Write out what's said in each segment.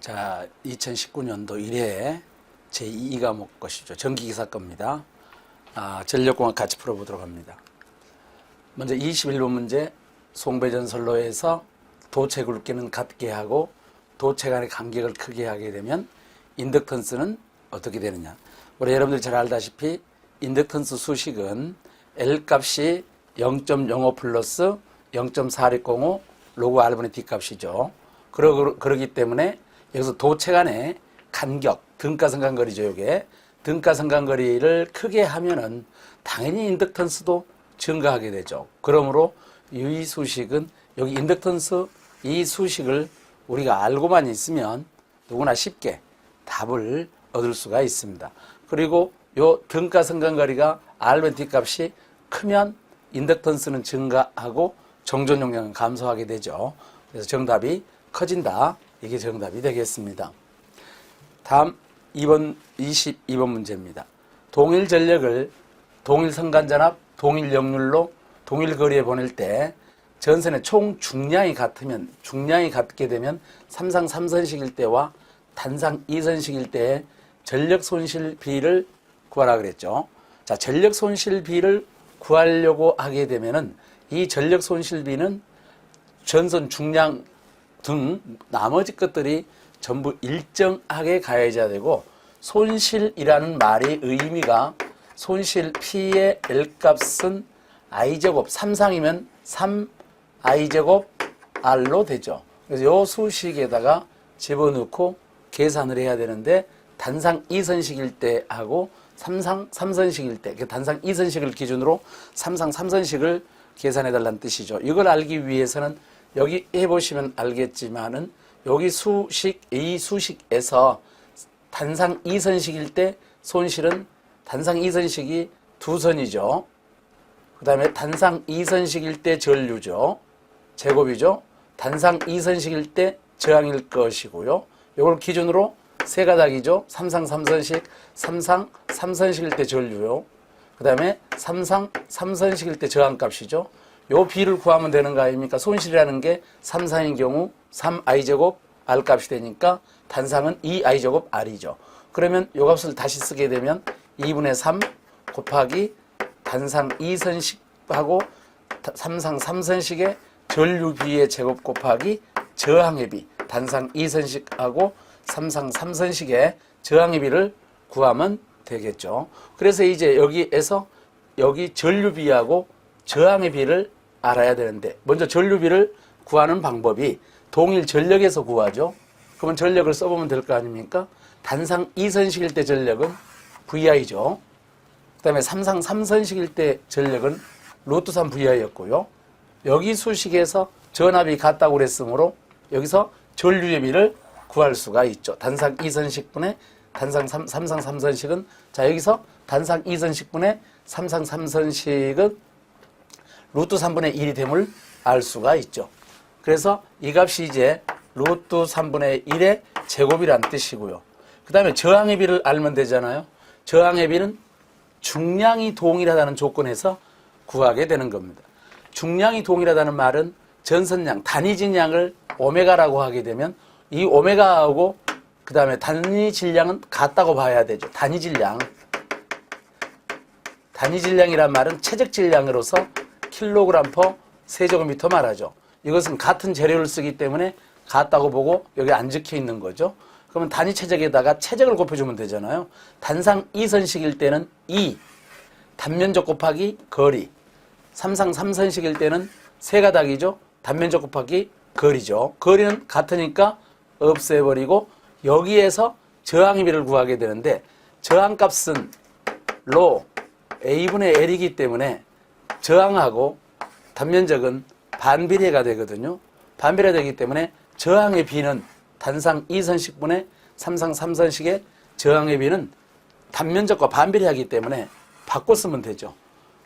자, 2019년도 1회 제2과목 것이죠. 전기기사 겁니다. 전력공학 같이 풀어보도록 합니다. 먼저 21번 문제, 송배전선로에서 도체 굵기는 같게 하고 도체 간의 간격을 크게 하게 되면 인덕턴스는 어떻게 되느냐. 우리 여러분들이 잘 알다시피 인덕턴스 수식은 L 값이 0.05 플러스 0.4605 로그 R분의 D 값이죠. 그러기 때문에 여기서 도체 간의 간격, 등가성간거리죠. 이게 등가성간거리를 크게 하면은 당연히 인덕턴스도 증가하게 되죠. 그러므로 이 수식은 여기 인덕턴스 이 수식을 우리가 알고만 있으면 누구나 쉽게 답을 얻을 수가 있습니다. 그리고 요 등가성간거리가 R분의 D 값이 크면 인덕턴스는 증가하고 정전 용량은 감소하게 되죠. 그래서 정답이 커진다. 이게 정답이 되겠습니다. 다음 22번 문제입니다. 동일 전력을 동일 성간전압, 동일 역률로 동일 거리에 보낼 때 전선의 총 중량이 같게 되면 삼상 3선식일 때와 단상 2선식일 때의 전력 손실 비를 구하라 그랬죠. 자, 전력 손실 비를 구하려고 하게 되면은 이 전력 손실 비는 전선 중량 등 나머지 것들이 전부 일정하게 가해져야 되고, 손실이라는 말의 의미가 손실 P의 L값은 I제곱 3상이면 3I제곱 R로 되죠. 그래서 이 수식에다가 집어넣고 계산을 해야 되는데, 단상 2선식일 때 하고 삼상 3선식일 때, 단상 2선식을 기준으로 삼상 3선식을 계산해 달라는 뜻이죠. 이걸 알기 위해서는 여기 해보시면 알겠지만은 여기 수식, 이 수식에서 단상 2선식일 때 손실은 단상 2선식이 두 선이죠. 그 다음에 단상 2선식일 때 전류죠. 제곱이죠. 단상 2선식일 때 저항일 것이고요. 이걸 기준으로 세 가닥이죠. 삼상 3선식, 삼상 3선식일 때 전류요. 그 다음에 삼상 3선식일 때 저항값이죠. 요 비를 구하면 되는 거 아닙니까? 손실이라는 게 3상인 경우 3i제곱 R 값이 되니까 단상은 2i제곱 R이죠. 그러면 요 값을 다시 쓰게 되면 2분의 3 곱하기 단상 2선식하고 삼상 3선식의 전류비의 제곱 곱하기 저항의 비, 단상 2선식하고 삼상 3선식의 저항의 비를 구하면 되겠죠. 그래서 이제 여기에서 여기 전류비하고 저항의 비를 알아야 되는데, 먼저 전류비를 구하는 방법이 동일 전력에서 구하죠. 그러면 전력을 써보면 될 거 아닙니까? 단상 2선식일 때 전력은 VI죠. 그 다음에 삼상 3선식일 때 전력은 루트 3 VI였고요. 여기 수식에서 전압이 같다고 그랬으므로 여기서 전류의 비를 구할 수가 있죠. 단상 2선식분의 단상 삼상 3선식은, 자, 여기서 단상 2선식분의 삼상 3선식은 루트 3분의 1이 됨을 알 수가 있죠. 그래서 이 값이 이제 루트 3분의 1의 제곱이란 뜻이고요. 그 다음에 저항의 비를 알면 되잖아요. 저항의 비는 중량이 동일하다는 조건에서 구하게 되는 겁니다. 중량이 동일하다는 말은 전선량, 단위 질량을 오메가라고 하게 되면 이 오메가하고 그 다음에 단위 질량은 같다고 봐야 되죠. 단위 질량. 단위 질량이란 말은 최적 질량으로서 킬로그램 퍼 세제곱미터 말하죠. 이것은 같은 재료를 쓰기 때문에 같다고 보고 여기 안 적혀 있는 거죠. 그러면 단위 최적에다가 최적을 곱해주면 되잖아요. 단상 2선식일 때는 2, 단면적 곱하기 거리. 삼상 3선식일 때는 세 가닥이죠. 단면적 곱하기 거리죠. 거리는 같으니까 없애버리고 여기에서 저항의 비를 구하게 되는데, 저항값은 로 A분의 L이기 때문에 저항하고 단면적은 반비례가 되거든요. 반비례가 되기 때문에 저항의 비는 단상 2선식분의 삼상 3선식의 저항의 비는 단면적과 반비례하기 때문에 바꿔 쓰면 되죠.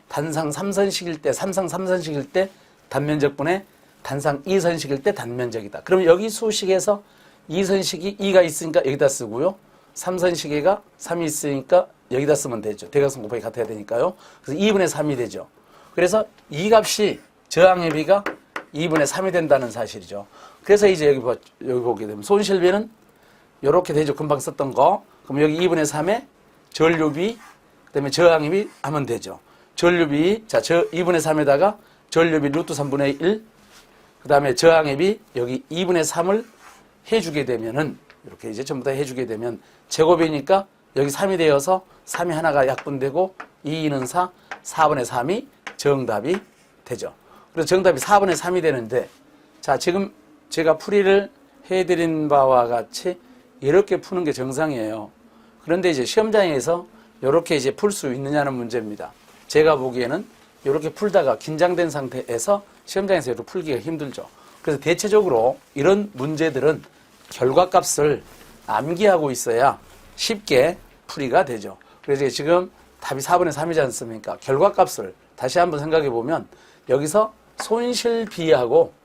단상 3선식일 때, 삼상 3선식일 때 단면적분의 단상 2선식일 때 단면적이다. 그럼 여기 수식에서 2선식이 2가 있으니까 여기다 쓰고요. 3선식이가 3이 있으니까 여기다 쓰면 되죠. 대각선 곱하기 같아야 되니까요. 그래서 2분의 3이 되죠. 그래서 이 값이 저항의 비가 2분의 3이 된다는 사실이죠. 그래서 이제 여기 보게 되면 손실비는 요렇게 되죠. 금방 썼던 거. 그럼 여기 2분의 3에 전류비, 그 다음에 저항비 하면 되죠. 전류비, 자, 2분의 3에다가 전류비 루트 3분의 1, 그 다음에 저항비 여기 2분의 3을 해주게 되면은, 이렇게 이제 전부 다 해주게 되면 제곱이니까 여기 3이 되어서 3이 하나가 약분되고 2는 4, 4분의 3이 정답이 되죠. 그래서 정답이 4분의 3이 되는데, 자, 지금 제가 풀이를 해드린 바와 같이 이렇게 푸는 게 정상이에요. 그런데 이제 시험장에서 이렇게 이제 풀 수 있느냐는 문제입니다. 제가 보기에는 이렇게 풀다가 긴장된 상태에서 시험장에서 이렇게 풀기가 힘들죠. 그래서 대체적으로 이런 문제들은 결과값을 암기하고 있어야 쉽게 풀이가 되죠. 그래서 지금 답이 4분의 3이지 않습니까? 결과값을 다시 한번 생각해 보면 여기서 손실비하고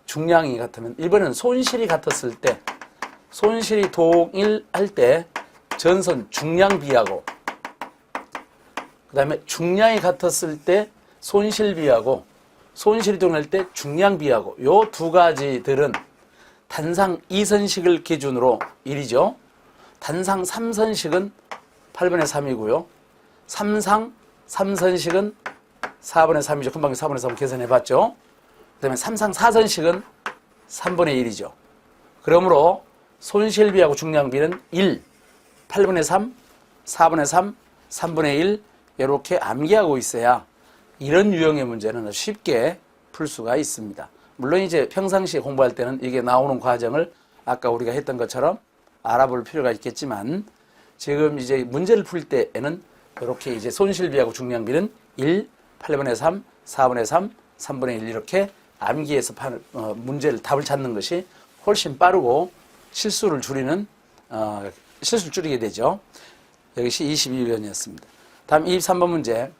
중량이 같으면 1번은 손실이 같았을 때, 손실이 동일할 때 전선 중량비하고, 그 다음에 중량이 같았을 때 손실비하고, 손실이 동일할 때 중량비하고, 요 두 가지들은 단상 2선식을 기준으로 1이죠. 단상 3선식은 8분의 3이고요. 삼상 3선식은 4분의 3이죠. 금방 4분의 3 계산해 봤죠. 그 다음에 삼상 4선식은 3분의 1이죠. 그러므로 손실비하고 중량비는 1, 8분의 3, 4분의 3, 3분의 1 이렇게 암기하고 있어야 이런 유형의 문제는 쉽게 풀 수가 있습니다. 물론 이제 평상시에 공부할 때는 이게 나오는 과정을 아까 우리가 했던 것처럼 알아볼 필요가 있겠지만, 지금 이제 문제를 풀 때에는 이렇게 이제 손실비하고 중량비는 1, 8분의 3, 4분의 3, 3분의 1 이렇게 암기해서 문제를 답을 찾는 것이 훨씬 빠르고 실수를 줄이게 되죠. 여기시 22번이었습니다. 다음 23번 문제.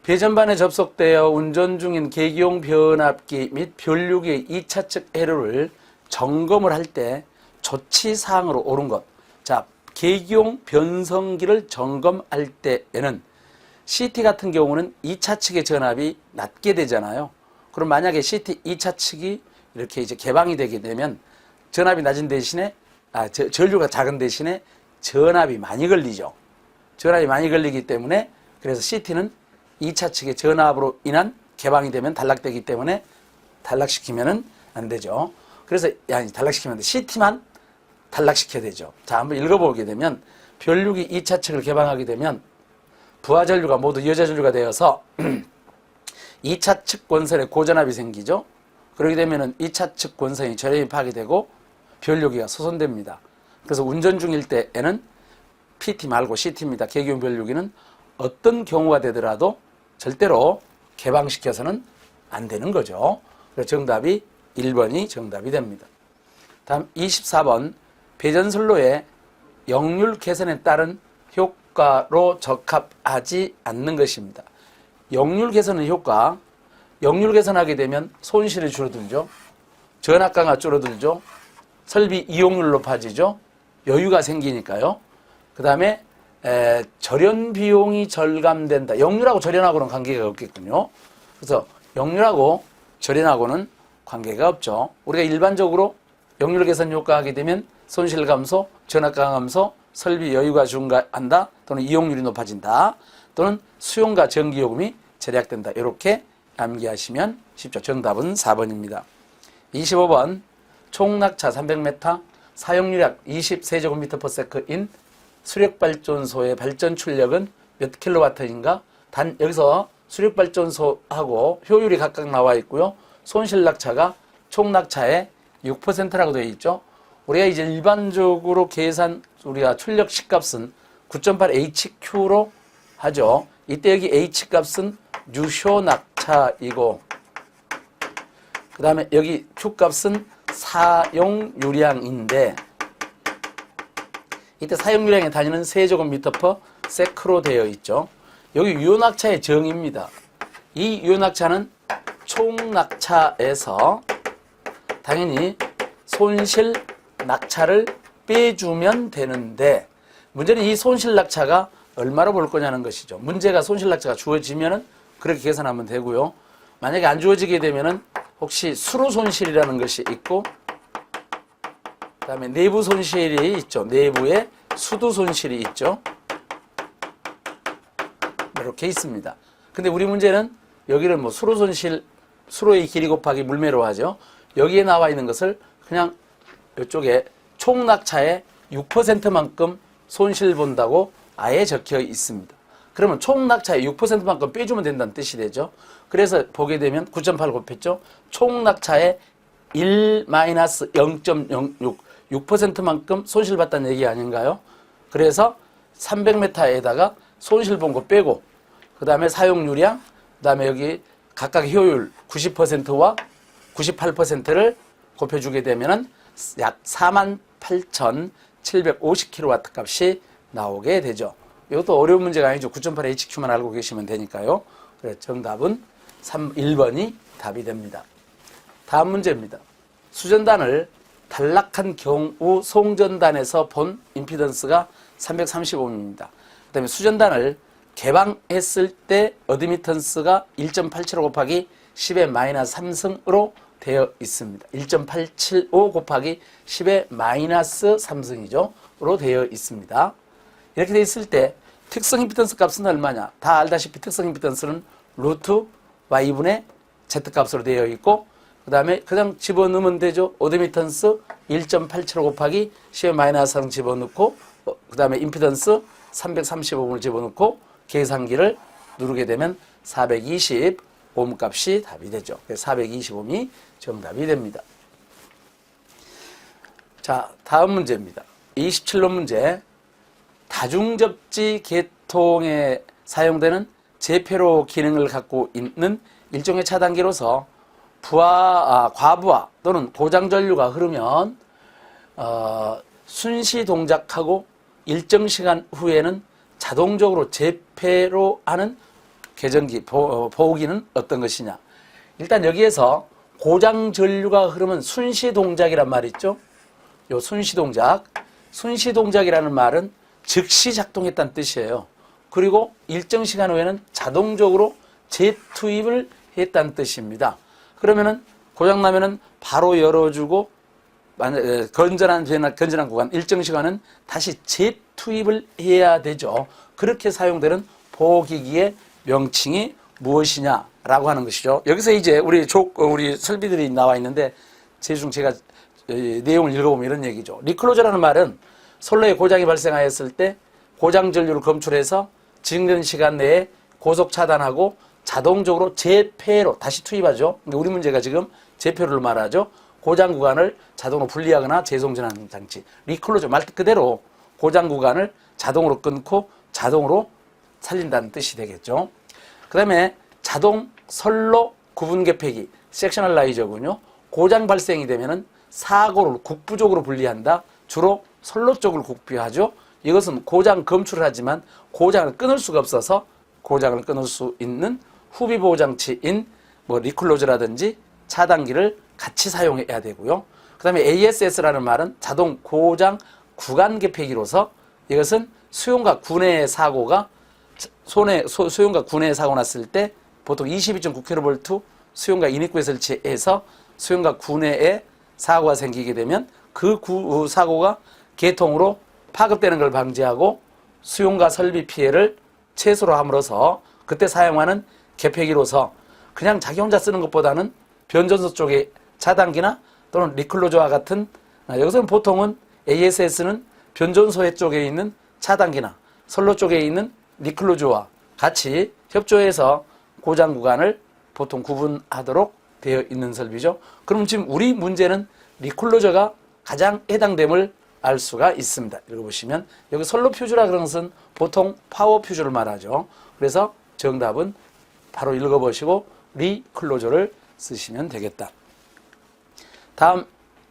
배전반에 접속되어 운전 중인 계기용 변압기 및 변류기의 2차 측 회로를 점검을 할 때 조치사항으로 옳은 것. 자, 계기용 변성기를 점검할 때에는 CT 같은 경우는 2차 측의 전압이 낮게 되잖아요. 그럼 만약에 CT 2차 측이 이렇게 이제 개방이 되게 되면 전압이 낮은 대신에, 전류가 작은 대신에 전압이 많이 걸리죠. 전압이 많이 걸리기 때문에, 그래서 CT는 2차 측의 전압으로 인한 개방이 되면 단락되기 때문에 단락시키면은 안 되죠. 그래서, 단락시키면 안 돼. CT만 단락시켜야 되죠. 자, 한번 읽어보게 되면, 변류기 2차 측을 개방하게 되면 부하전류가 모두 여자전류가 되어서 2차 측 권선에 고전압이 생기죠. 그렇게 되면은 2차 측 권선이 저렴이 파괴되고 변류기가 소선됩니다. 그래서 운전 중일 때에는 PT 말고 CT입니다. 계기용 변류기는 어떤 경우가 되더라도 절대로 개방시켜서는 안 되는 거죠. 그래서 정답이 1번이 정답이 됩니다. 다음 24번. 배전선로의 역률 개선에 따른 효과로 적합하지 않는 것입니다. 역률 개선의 효과. 역률 개선하게 되면 손실이 줄어들죠. 전압가가 줄어들죠. 설비 이용률 높아지죠. 여유가 생기니까요. 그 다음에 절연 비용이 절감된다. 역률하고 절연하고는 관계가 없겠군요. 그래서 역률하고 절연하고는 관계가 없죠. 우리가 일반적으로 역률 개선 효과하게 되면 손실 감소, 전압가 감소, 설비 여유가 증가한다, 또는 이용률이 높아진다, 또는 수용과 전기요금이 절약된다. 이렇게 암기하시면 쉽죠. 정답은 4번입니다. 25번. 총낙차 300m, 사용유력 20세제곱미터/s인 수력발전소의 발전 출력은 몇 킬로와트인가? 단 여기서 수력발전소하고 효율이 각각 나와 있고요. 손실낙차가 총낙차의 6%라고 되어 있죠. 우리가 이제 일반적으로 우리가 출력 C값은 9.8HQ로 하죠. 이때 여기 H값은 유효낙차이고, 그 다음에 여기 Q값은 사용유량인데, 이때 사용유량의 단위는 세제곱미터/세크로 되어 있죠. 여기 유효낙차의 정의입니다. 이 유효낙차는 총낙차에서 당연히 손실낙차를 빼주면 되는데, 문제는 이 손실낙차가 얼마로 볼 거냐는 것이죠. 문제가 손실낙차가 주어지면은 그렇게 계산하면 되고요. 만약에 안 주어지게 되면은 혹시 수로 손실이라는 것이 있고, 그다음에 내부 손실이 있죠. 내부에 수도 손실이 있죠. 이렇게 있습니다. 근데 우리 문제는 여기를 뭐 수로 손실, 수로의 길이 곱하기 물매로 하죠. 여기에 나와 있는 것을 그냥 이쪽에 총 낙차의 6%만큼 손실 본다고 아예 적혀 있습니다. 그러면 총 낙차의 6%만큼 빼주면 된다는 뜻이 되죠. 그래서 보게 되면 9.8 곱했죠. 총 낙차의 1-0.06, 6%만큼 손실봤다는 얘기 아닌가요? 그래서 300m에다가 손실 본 거 빼고, 그 다음에 사용유량, 그 다음에 여기 각각 효율 90%와 98%를 곱해주게 되면은 약 48,750kW 값이 나오게 되죠. 이것도 어려운 문제가 아니죠. 9.8 HQ만 알고 계시면 되니까요. 그래서 정답은 1번이 답이 됩니다. 다음 문제입니다. 수전단을 단락한 경우 송전단에서 본 임피던스가 330ohm입니다. 그 다음에 수전단을 개방했을 때 어드미턴스가 1.875 곱하기 10의 마이너스 3승으로 되어 있습니다. 1.875 곱하기 10의 마이너스 3승이죠. 로 되어 있습니다. 이렇게 되어 있을 때 특성 임피던스 값은 얼마냐? 다 알다시피 특성 임피던스는 루트 y분의 z 값으로 되어 있고, 그 다음에 그냥 집어넣으면 되죠. 어드미턴스 1.875 곱하기 10의 마이너스 3 집어넣고, 그 다음에 임피던스 335ohm을 집어넣고 계산기를 누르게 되면 420ohm 값이 답이 되죠. 420ohm이 정답이 됩니다. 자, 다음 문제입니다. 27번 문제. 다중접지 계통에 사용되는 제폐로 기능을 갖고 있는 일종의 차단기로서 과부하 또는 고장전류가 흐르면 순시 동작하고 일정 시간 후에는 자동적으로 재폐로 하는 개전기, 보호기는 어떤 것이냐. 일단 여기에서 고장전류가 흐르면 순시 동작이란 말이 있죠. 요 순시 동작. 순시 동작이라는 말은 즉시 작동했다는 뜻이에요. 그리고 일정 시간 후에는 자동적으로 재투입을 했다는 뜻입니다. 그러면은 고장나면은 바로 열어주고 건전한 구간 일정 시간은 다시 재투입을 해야 되죠. 그렇게 사용되는 보호기기의 명칭이 무엇이냐라고 하는 것이죠. 여기서 이제 우리 설비들이 나와 있는데 제중 제가 내용을 읽어보면 이런 얘기죠. 리클로저라는 말은 선로에 고장이 발생하였을 때 고장 전류를 검출해서 증명 시간 내에 고속 차단하고 자동적으로 재폐로 다시 투입하죠. 근데 우리 문제가 지금 재폐로를 말하죠. 고장 구간을 자동으로 분리하거나 재송전하는 장치. 리클로저 말 그대로 고장 구간을 자동으로 끊고 자동으로 살린다는 뜻이 되겠죠. 그 다음에 자동 선로 구분 개폐기 섹셔널라이저군요. 고장 발생이 되면은 사고를 국부적으로 분리한다. 주로 선로 쪽을 국비하죠. 이것은 고장 검출을 하지만 고장을 끊을 수가 없어서 고장을 끊을 수 있는 후비 보호 장치인 뭐 리클로저라든지 차단기를 같이 사용해야 되고요. 그 다음에 ASS라는 말은 자동 고장 구간 개폐기로서 이것은 수용과 군해의 사고가 수용과 군해의 사고 났을 때 보통 22.9kV 수용과 인입구에 설치해서 수용과 군해의 사고가 생기게 되면 그 사고가 계통으로 파급되는 걸 방지하고 수용과 설비 피해를 최소로 함으로써 그때 사용하는 개폐기로서 그냥 자기 혼자 쓰는 것보다는 변전소 쪽에 차단기나 또는 리클로저와 같은 여기서는 보통은 ASS는 변전소의 쪽에 있는 차단기나 선로 쪽에 있는 리클로저와 같이 협조해서 고장 구간을 보통 구분하도록 되어 있는 설비죠. 그럼 지금 우리 문제는 리클로저가 가장 해당됨을 알 수가 있습니다. 읽어보시면 여기 선로 퓨즈라 그런 것은 보통 파워 퓨즈를 말하죠. 그래서 정답은 바로 읽어보시고 리클로저를 쓰시면 되겠다. 다음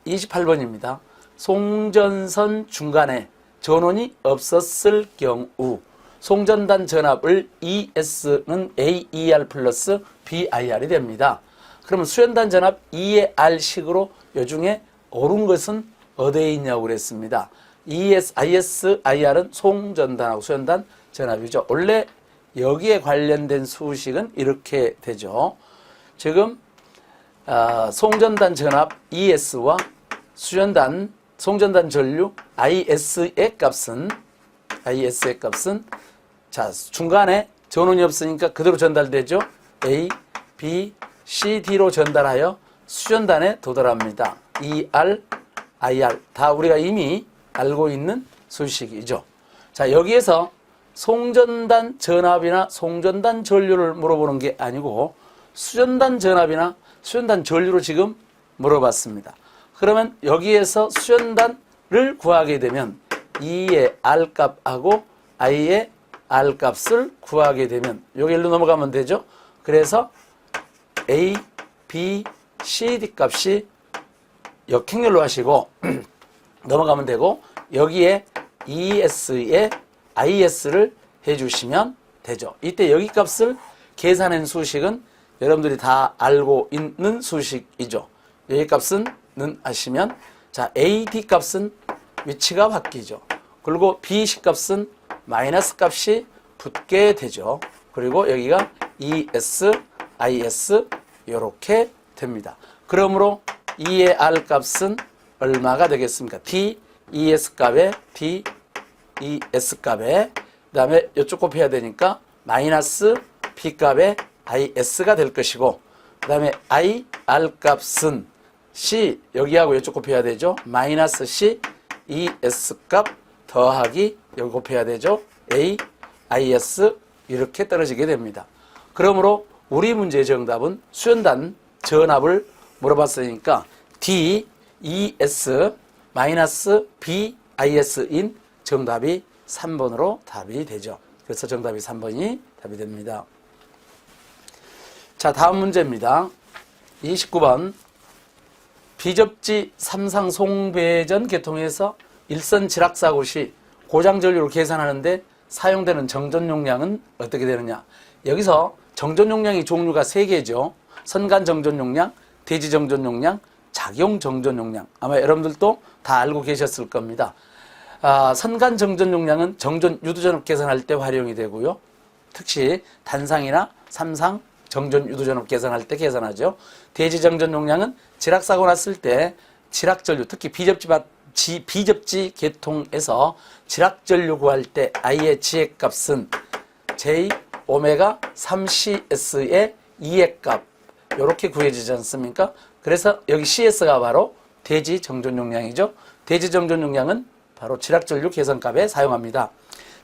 28번입니다. 송전선 중간에 전원이 없었을 경우 송전단 전압을 ES는 AER 플러스 BIR이 됩니다. 그러면 수연단 전압 E의 R식으로 요중에 옳은 것은 어디에 있냐고 그랬습니다. ISIR은 송전단하고 수연단 전압이죠. 원래 여기에 관련된 수식은 이렇게 되죠. 지금 송전단 전압 ES와 수전단 송전단 전류 IS의 값은 자, 중간에 전원이 없으니까 그대로 전달되죠. A, B, C, D로 전달하여 수전단에 도달합니다. ER, IR 다 우리가 이미 알고 있는 수식이죠. 자, 여기에서 송전단 전압이나 송전단 전류를 물어보는 게 아니고 수전단 전압이나 수전단 전류로 지금 물어봤습니다. 그러면 여기에서 수전단을 구하게 되면 E의 R값하고 I의 R값을 구하게 되면 여기로 넘어가면 되죠. 그래서 A, B, C, D 값이 역행렬로 하시고 넘어가면 되고 여기에 ES에 IS를 해주시면 되죠. 이때 여기 값을 계산한 수식은 여러분들이 다 알고 있는 수식이죠. 여기 값은 는 하시면 자 AD 값은 위치가 바뀌죠. 그리고 BC 값은 마이너스 값이 붙게 되죠. 그리고 여기가 ES, IS 이렇게 됩니다. 그러므로 E의 R 값은 얼마가 되겠습니까? D, ES 값에 D, ES 값에 그 다음에 이쪽 곱해야 되니까 마이너스 B 값에 IS가 될 것이고 그 다음에 I, R 값은 C 여기하고 이쪽 곱해야 되죠. 마이너스 C, ES 값 더하기 여기 곱해야 되죠. A, IS 이렇게 떨어지게 됩니다. 그러므로 우리 문제의 정답은 수전단 전압을 물어봤으니까 D, ES, 마이너스 B, IS인 정답이 3번으로 답이 되죠. 그래서 정답이 3번이 답이 됩니다. 자, 다음 문제입니다. 29번 비접지 삼상 송배전 계통에서 일선 지락사고 시 고장 전류를 계산하는데 사용되는 정전 용량은 어떻게 되느냐. 여기서 정전 용량의 종류가 3개죠. 선간 정전 용량, 대지 정전 용량, 작용 정전 용량. 아마 여러분들도 다 알고 계셨을 겁니다. 선간 정전 용량은 정전 유도전압 계산할 때 활용이 되고요. 특히 단상이나 삼상 정전 유도전압 계산할 때 계산하죠. 대지 정전 용량은 지락사고 났을 때 지락전류, 특히 비접지 계통에서 지락전류 구할 때 I의 지액값은 J 오메가 3CS의 2의 값 이렇게 구해지지 않습니까? 그래서 여기 CS가 바로 대지 정전 용량이죠. 대지 정전 용량은 바로 지락전류 계산값에 사용합니다.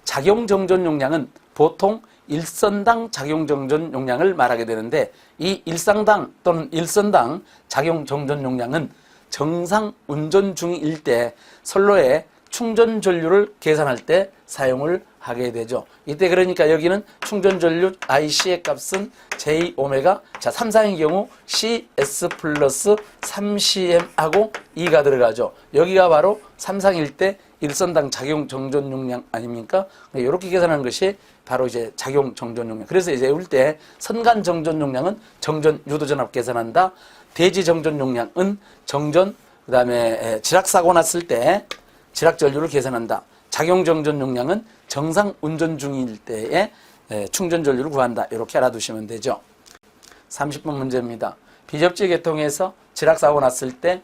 작용 정전 용량은 보통 일선당 작용 정전 용량을 말하게 되는데 이 일상당 또는 일선당 작용 정전 용량은 정상 운전 중일 때 선로에 충전 전류를 계산할 때 사용을 하게 되죠. 이때 그러니까 여기는 충전 전류 IC의 값은 J 오메가 자 삼상의 경우 CS 플러스 3CM하고 2가 들어가죠. 여기가 바로 삼상일 때 일선당 작용 정전 용량 아닙니까? 이렇게 계산하는 것이 바로 이제 작용 정전 용량. 그래서 이제 울 때 선간 정전 용량은 정전 유도전압 계산한다. 대지 정전 용량은 정전 그다음에 지락 사고 났을 때 지락 전류를 계산한다. 작용 정전 용량은 정상 운전 중일 때에 충전 전류를 구한다. 이렇게 알아두시면 되죠. 30번 문제입니다. 비접지 계통에서 지락 사고 났을 때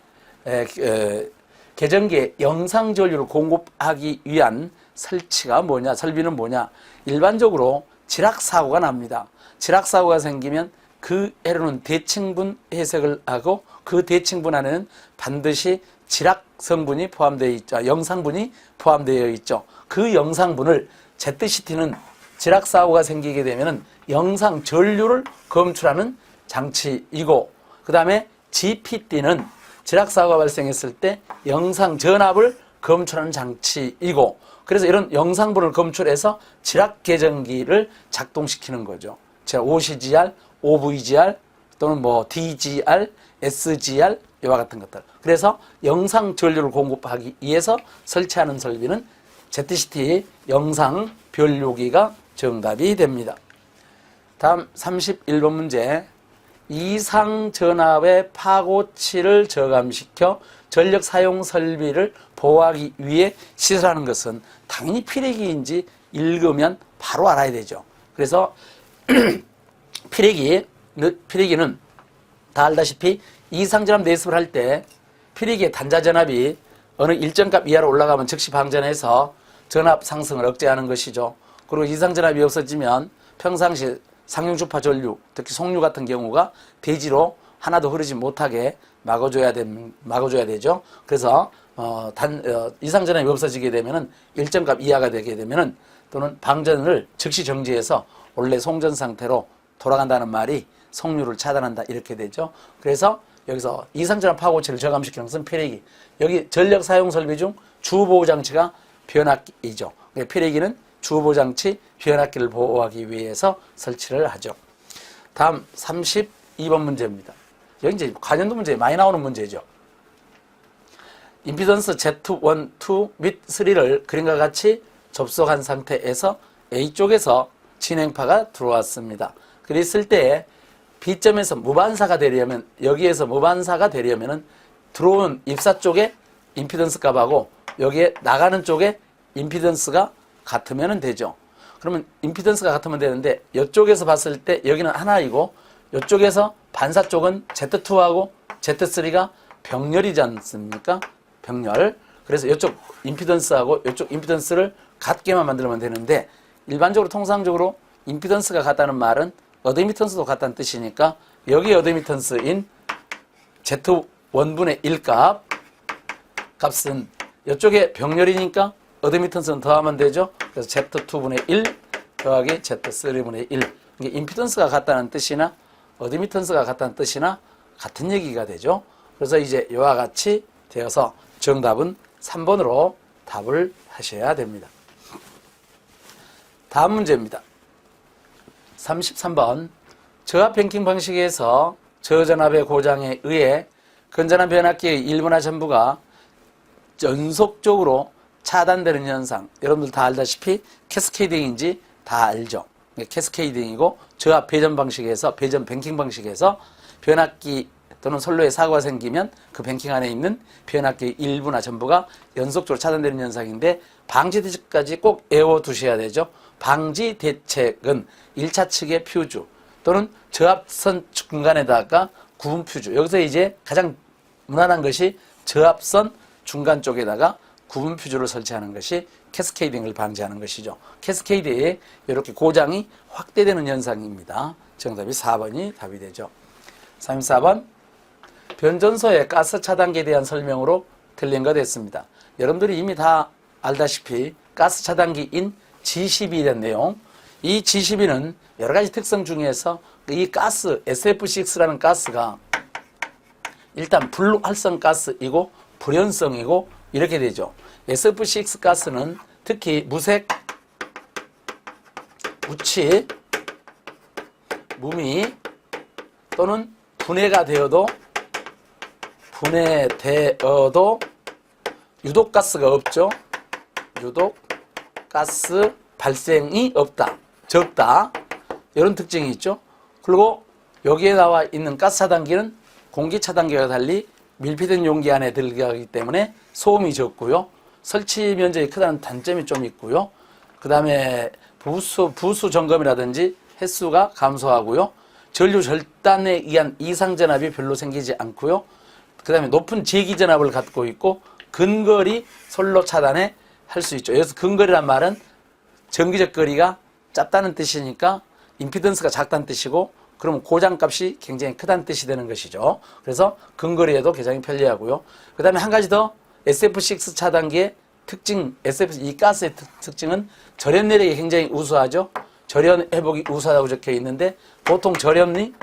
계전기에 영상 전류를 공급하기 위한 설치가 뭐냐, 설비는 뭐냐. 일반적으로 지락 사고가 납니다. 지락 사고가 생기면 그 애로는 대칭분 해석을 하고 그 대칭분 안에는 반드시 지락 성분이 포함되어 있죠. 영상분이 포함되어 있죠. 그 영상분을 ZCT는 지락 사고가 생기게 되면 영상 전류를 검출하는 장치이고 그 다음에 GPT는 지락 사고가 발생했을 때 영상 전압을 검출하는 장치이고 그래서 이런 영상분을 검출해서 지락 계전기를 작동시키는 거죠. 자, OCGR, OVGR 또는 뭐 DGR, SGR 이와 같은 것들. 그래서 영상 전류를 공급하기 위해서 설치하는 설비는 ZCT 영상 변류기가 정답이 됩니다. 다음 31번 문제. 이상 전압의 파고치를 저감시켜 전력 사용 설비를 보호하기 위해 시설하는 것은 당연히 피레기인지 읽으면 바로 알아야 되죠. 그래서 피레기는 다 알다시피 이상 전압 내습을 할 때 피레기의 단자 전압이 어느 일정값 이하로 올라가면 즉시 방전해서 전압 상승을 억제하는 것이죠. 그리고 이상전압이 없어지면 평상시 상용주파 전류, 특히 송류 같은 경우가 대지로 하나도 흐르지 못하게 막아줘야 되죠. 그래서 이상전압이 없어지게 되면은 일정값 이하가 되게 되면은 또는 방전을 즉시 정지해서 원래 송전 상태로 돌아간다는 말이 송류를 차단한다 이렇게 되죠. 그래서 여기서 이상전압 파고 고체를 저감시키는 것은 피레기. 여기 전력 사용 설비 중 주보장치가 변압기이죠. 피레기는 주보장치 변압기를 보호하기 위해서 설치를 하죠. 다음 32번 문제입니다. 여기 이제 관연도 문제 많이 나오는 문제죠. 임피던스 Z1, 2 및 3를 그림과 같이 접속한 상태에서 A쪽에서 진행파가 들어왔습니다. 그랬을 때 B점에서 무반사가 되려면, 여기에서 무반사가 되려면은 들어온 입사 쪽에 임피던스 값하고 여기에 나가는 쪽에 임피던스가 같으면 되죠. 그러면 임피던스가 같으면 되는데 이쪽에서 봤을 때 여기는 하나이고 이쪽에서 반사 쪽은 Z2하고 Z3가 병렬이지 않습니까? 병렬. 그래서 이쪽 임피던스하고 이쪽 임피던스를 같게만 만들면 되는데 일반적으로 통상적으로 임피던스가 같다는 말은 어드미턴스도 같다는 뜻이니까 여기 어드미턴스인 Z1분의 1 값은 이쪽에 병렬이니까 어드미턴스는 더하면 되죠. 그래서 Z2분의 1 더하기 Z3분의 1. 이게 임피던스가 같다는 뜻이나 어드미턴스가 같다는 뜻이나 같은 얘기가 되죠. 그래서 이제 이와 같이 되어서 정답은 3번으로 답을 하셔야 됩니다. 다음 문제입니다. 33번. 저압 뱅킹 방식에서 저전압의 고장에 의해 건전한 변압기의 일부나 전부가 연속적으로 차단되는 현상. 여러분들 다 알다시피 캐스케이딩인지 다 알죠. 캐스케이딩이고 저압 배전 방식에서, 배전 뱅킹 방식에서 변압기 또는 선로에 사고가 생기면 그 뱅킹 안에 있는 변압기 일부나 전부가 연속적으로 차단되는 현상인데 방지 대책까지 꼭 외워두셔야 되죠. 방지 대책은 1차 측의 퓨즈 또는 저압선 중간에다가 구분 퓨즈. 여기서 이제 가장 무난한 것이 저압선 중간 쪽에다가 구분 퓨즈를 설치하는 것이 캐스케이딩을 방지하는 것이죠. 캐스케이드에 이렇게 고장이 확대되는 현상입니다. 정답이 4번이 답이 되죠. 34번. 변전소의 가스 차단기에 대한 설명으로 틀린 것 됐습니다. 여러분들이 이미 다 알다시피 가스 차단기인 G12란 내용, 이 G12는 여러 가지 특성 중에서 이 가스 SF6라는 가스가 일단 불활성 가스이고 불연성이고 이렇게 되죠. SF6 가스는 특히 무색, 무치, 무미 또는 분해가 되어도 유독가스가 없죠. 유독가스 발생이 없다. 적다. 이런 특징이 있죠. 그리고 여기에 나와 있는 가스 차단기는 공기 차단기와 달리 밀폐된 용기 안에 들어가기 때문에 소음이 적고요. 설치 면적이 크다는 단점이 좀 있고요. 그 다음에 부수 점검이라든지 횟수가 감소하고요. 전류 절단에 의한 이상전압이 별로 생기지 않고요. 그 다음에 높은 제기전압을 갖고 있고 근거리 선로 차단에 할 수 있죠. 여기서 근거리란 말은 전기적 거리가 짧다는 뜻이니까 임피던스가 작다는 뜻이고 그러면 고장값이 굉장히 크다는 뜻이 되는 것이죠. 그래서 근거리에도 굉장히 편리하고요. 그 다음에 한 가지 더 SF6 차단기의 특징, 이 가스의 특징은 절연 내력이 굉장히 우수하죠. 절연 회복이 우수하다고 적혀 있는데 보통 절연이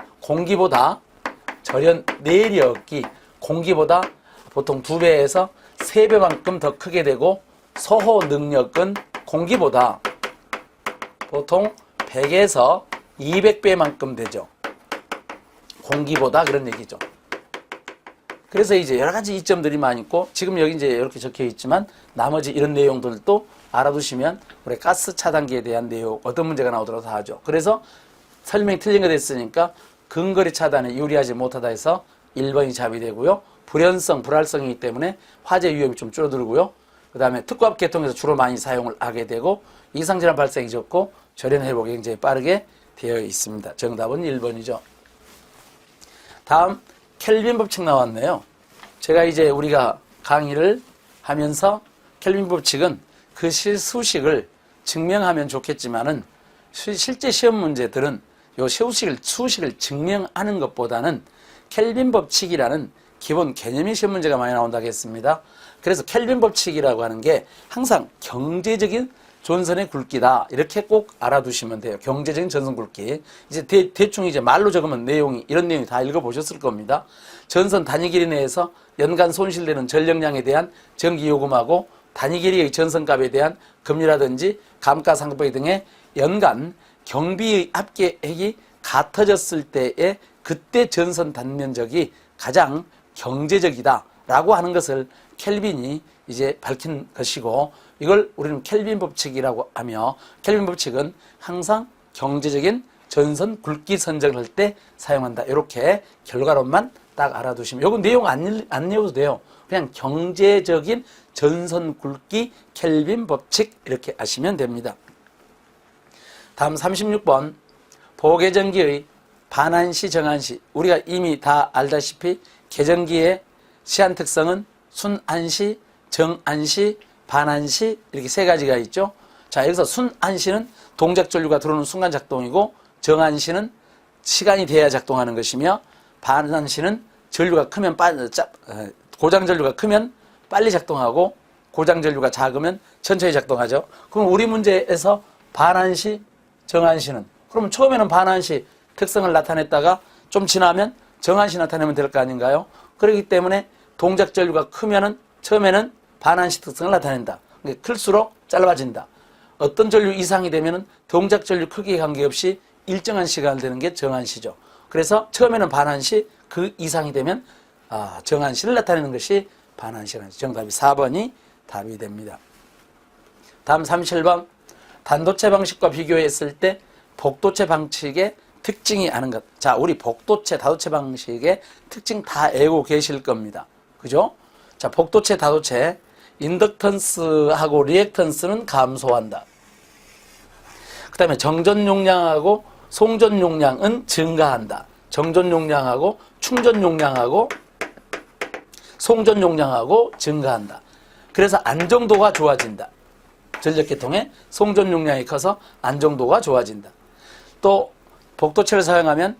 절연 내력이 공기보다 보통 2배에서 3배만큼 더 크게 되고 소호 능력은 공기보다 보통 100에서 200배만큼 되죠. 공기보다 그런 얘기죠. 그래서 이제 여러 가지 이점들이 많이 있고 지금 여기 이제 이렇게 적혀 있지만 나머지 이런 내용들도 알아두시면 우리 가스 차단기에 대한 내용 어떤 문제가 나오더라도 다 하죠. 그래서 설명이 틀린 거 됐으니까 근거리 차단에 유리하지 못하다 해서 1번이 답이 되고요. 불연성, 불활성이기 때문에 화재 위험이 좀 줄어들고요. 그 다음에 특고압 계통에서 주로 많이 사용을 하게 되고 이상전압 발생이 적고 절연 회복이 굉장히 빠르게 되어 있습니다. 정답은 1번이죠. 다음 켈빈 법칙 나왔네요. 제가 이제 우리가 강의를 하면서 켈빈 법칙은 그 수식을 증명하면 좋겠지만은 실제 시험 문제들은 요 수식을 증명하는 것보다는 켈빈 법칙이라는 기본 개념의 시험 문제가 많이 나온다고 했습니다. 그래서 켈빈 법칙이라고 하는 게 항상 경제적인 전선의 굵기다. 이렇게 꼭 알아두시면 돼요. 경제적인 전선 굵기. 이제 대충 이제 말로 적으면 이런 내용이 다 읽어보셨을 겁니다. 전선 단위 길이 내에서 연간 손실되는 전력량에 대한 전기 요금하고 단위 길이의 전선값에 대한 금리라든지 감가상각비 등의 연간 경비의 합계액이 같아졌을 때에 그때 전선 단면적이 가장 경제적이다라고 하는 것을 켈빈이 이제 밝힌 것이고, 이걸 우리는 켈빈 법칙이라고 하며, 켈빈 법칙은 항상 경제적인 전선 굵기 선정을 할 때 사용한다. 이렇게 결과론만 딱 알아두시면, 요거 내용 안 외워도 돼요. 그냥 경제적인 전선 굵기 켈빈 법칙 이렇게 아시면 됩니다. 다음 36번 보계전기의 반환시 정환시. 우리가 이미 다 알다시피 계전기의 시한 특성은 순환시, 정환시, 반환시 이렇게 세 가지가 있죠. 자, 여기서 순환시는 동작 전류가 들어오는 순간 작동이고, 정환시는 시간이 돼야 작동하는 것이며, 반환시는 전류가 크면 고장 전류가 크면 빨리 작동하고 고장 전류가 작으면 천천히 작동하죠. 그럼 우리 문제에서 반환시, 정환시는, 그러면 처음에는 반환시 특성을 나타냈다가 좀 지나면 정환시 나타내면 될 거 아닌가요? 그렇기 때문에 동작 전류가 크면은 처음에는 반환시 특성을 나타낸다. 클수록 짧아진다. 어떤 전류 이상이 되면은 동작 전류 크기에 관계없이 일정한 시간을 되는 게 정환시죠. 그래서 처음에는 반환시, 그 이상이 되면 정환시를 나타내는 것이 반환시라는 정답이 4번이 답이 됩니다. 다음 37번 단도체 방식과 비교했을 때 복도체 방식의 특징이 아는 것. 자, 우리 복도체, 다도체 방식의 특징 다 알고 계실 겁니다. 그죠? 자, 복도체, 다도체, 인덕턴스하고 리액턴스는 감소한다. 그 다음에 정전 용량하고 송전 용량은 증가한다. 정전 용량하고 충전 용량하고 송전 용량하고 증가한다. 그래서 안정도가 좋아진다. 전력계통의 송전 용량이 커서 안정도가 좋아진다. 또 복도체를 사용하면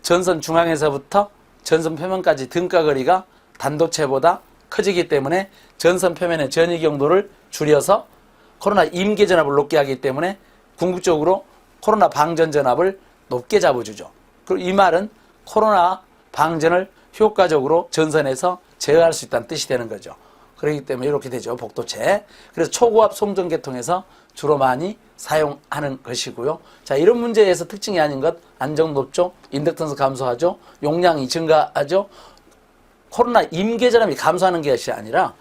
전선 중앙에서부터 전선 표면까지 등가 거리가 단도체보다 커지기 때문에 전선 표면의 전위 경도를 줄여서 코로나 임계 전압을 높게 하기 때문에 궁극적으로 코로나 방전 전압을 높게 잡아주죠. 그리고 이 말은 코로나 방전을 효과적으로 전선에서 제어할 수 있다는 뜻이 되는 거죠. 그렇기 때문에 이렇게 되죠. 복도체. 그래서 초고압 송전 계통에서 주로 많이 사용하는 것이고요. 자, 이런 문제에서 특징이 아닌 것, 안정 높죠. 인덕턴스 감소하죠. 용량이 증가하죠. 코로나 임계 전압이 감소하는 것이 아니라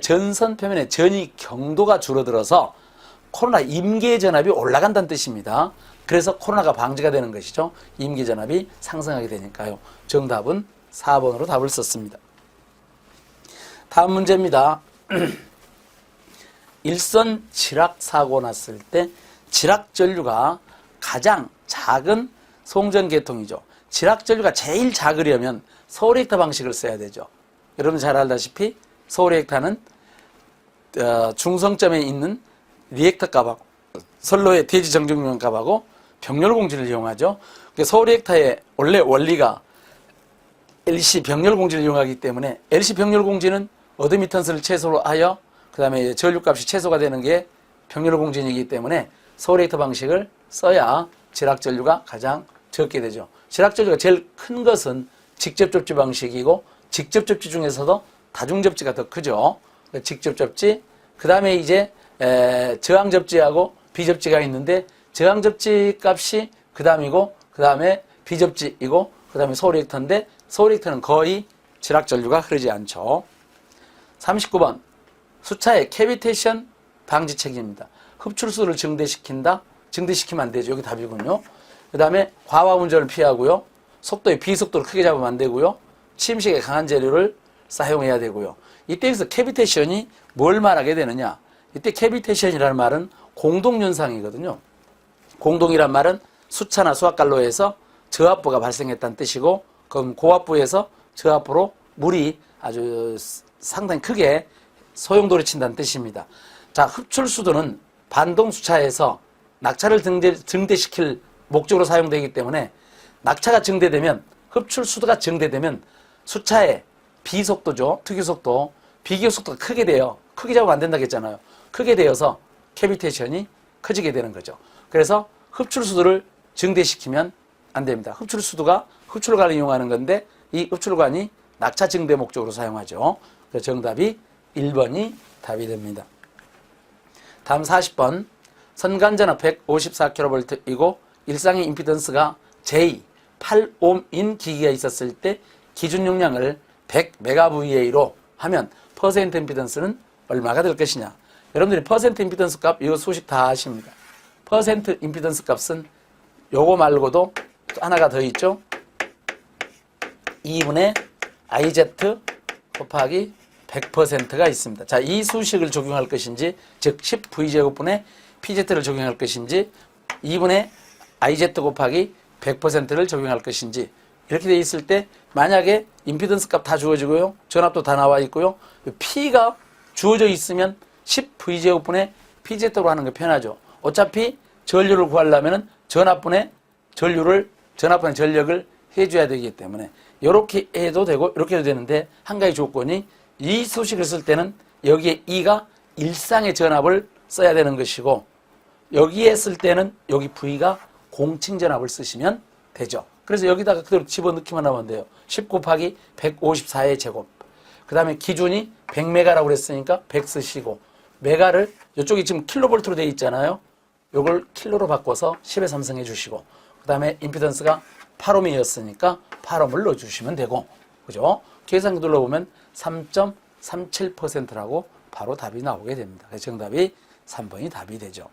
전선 표면의 전위 경도가 줄어들어서 코로나 임계 전압이 올라간다는 뜻입니다. 그래서 코로나가 방지가 되는 것이죠. 임계 전압이 상승하게 되니까요. 정답은 4번으로 답을 썼습니다. 다음 문제입니다. 일선 지락 사고 났을 때 지락 전류가 가장 작은 송전 계통이죠. 지락 전류가 제일 작으려면 서울리액터 방식을 써야 되죠. 여러분 잘 알다시피 서울리액터는 중성점에 있는 리액터 값하고 선로의 대지 정중용 값하고 병렬 공지를 이용하죠. 서울리액터의 원래 원리가 LC 병렬 공지를 이용하기 때문에 LC 병렬 공지는 어드미턴스를 최소로 하여 그 다음에 전류값이 최소가 되는 게 병렬 공진이기 때문에 서울리액터 방식을 써야 지락 전류가 가장 적게 되죠. 지락 전류가 제일 큰 것은 직접 접지 방식이고, 직접 접지 중에서도 다중 접지가 더 크죠. 직접 접지, 그 다음에 이제 저항 접지하고 비접지가 있는데, 저항 접지 값이 그 다음이고, 그 다음에 비접지이고, 그 다음에 서울리액터인데, 서울리액터는 거의 지락 전류가 흐르지 않죠. 39번 수차의 캐비테이션 방지 책임입니다. 흡출수를 증대시키면 안 되죠. 여기 답이군요. 그 다음에 과학 운전을 피하고요. 속도의 비속도를 크게 잡으면 안 되고요. 침식에 강한 재료를 사용해야 되고요. 이때 여기서 캐비테이션이 뭘 말하게 되느냐. 이때 캐비테이션이라는 말은 공동현상이거든요. 공동이란 말은 수차나 수압관로에서 저압부가 발생했다는 뜻이고, 그럼 고압부에서 저압부로 물이 아주 상당히 크게 소용돌이 친다는 뜻입니다. 자, 흡출수도는 반동수차에서 낙차를 증대시킬 목적으로 사용되기 때문에 낙차가 증대되면, 흡출수도가 증대되면 수차의 비속도죠. 특유속도, 비기속도가 크게 돼요. 크게 잡으면 안 된다고 했잖아요. 크게 되어서 캐비테이션이 커지게 되는 거죠. 그래서 흡출수도를 증대시키면 안 됩니다. 흡출수도가 흡출관을 이용하는 건데 이 흡출관이 낙차 증대 목적으로 사용하죠. 그래서 정답이 1번이 답이 됩니다. 다음 40번. 선간전압 154kV이고 일상의 임피던스가 J 8옴인 기기가 있었을 때 기준 용량을 100MVA로 하면 퍼센트 임피던스는 얼마가 될 것이냐. 여러분들이 퍼센트 임피던스 값 이거 수식 다 아십니다. 퍼센트 임피던스 값은 요거 말고도 또 하나가 더 있죠. 2분의 IZ 곱하기 100%가 있습니다. 자, 이 수식을 적용할 것인지, 즉 10V제곱분의 PZ를 적용할 것인지, 2분의 IZ 곱하기 100%를 적용할 것인지, 이렇게 돼 있을 때 만약에 임피던스 값 다 주어지고요, 전압도 다 나와 있고요, P가 주어져 있으면 10V제곱분의 PZ로 하는 게 편하죠. 어차피 전류를 구하려면 전압분의 전력을 해줘야 되기 때문에 이렇게 해도 되고 이렇게 해도 되는데, 한 가지 조건이 이 수식을 쓸 때는 여기에 E가 일상의 전압을 써야 되는 것이고, 여기에 쓸 때는 여기 V가 공칭 전압을 쓰시면 되죠. 그래서 여기다가 그대로 집어넣기만 하면 돼요. 10 곱하기 154의 제곱. 그 다음에 기준이 100메가라고 그랬으니까 100 쓰시고, 메가를 이쪽이 지금 킬로볼트로 되어 있잖아요. 요걸 킬로로 바꿔서 10의 3승 해주시고, 그 다음에 임피던스가 8옴이었으니까 8옴을 넣어주시면 되고, 그죠? 계산기 눌러보면 3.37%라고 바로 답이 나오게 됩니다. 그래서 정답이 3번이 답이 되죠.